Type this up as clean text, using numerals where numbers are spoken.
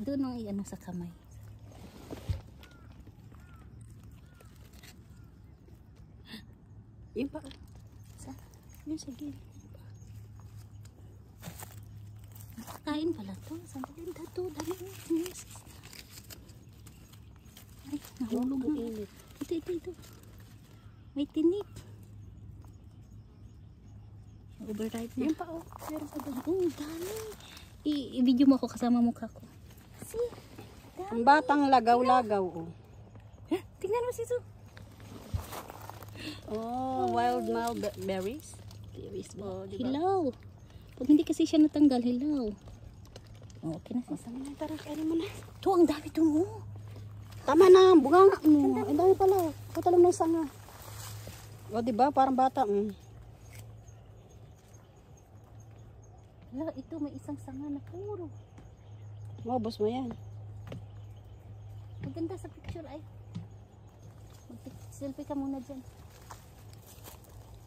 Doon ang ano sa kamay. Yun pa. Sa? Yun, sige. Kain pala to. Saan pa rin to? Dami mo. Yes. Ay, nahulog na. Ito. May tinik. Overripe na. Yun pa, oh. Meron pa doon. Oh, dami. I-video mo ako kasama mukha ko. See? Dami. Ang batang lagaw-lagaw, oh. Tingnan mo si Su. Oh, wild mulberries. Berries Oh, ba? diba? Hilaw. Pag hindi kasi siya natanggal, hilaw. Oh, okay na sis. Tama na, tara, kainin mo na. Ito, ang dami ito mo. Tama na, bunga nga mo. Ang dami pala. Puta lang ng sanga. O, diba? Parang bata. Hala, ito may isang sanga na puro. Maubos mo yan. Maganda sa picture ay. Mag-selfie ka muna dyan.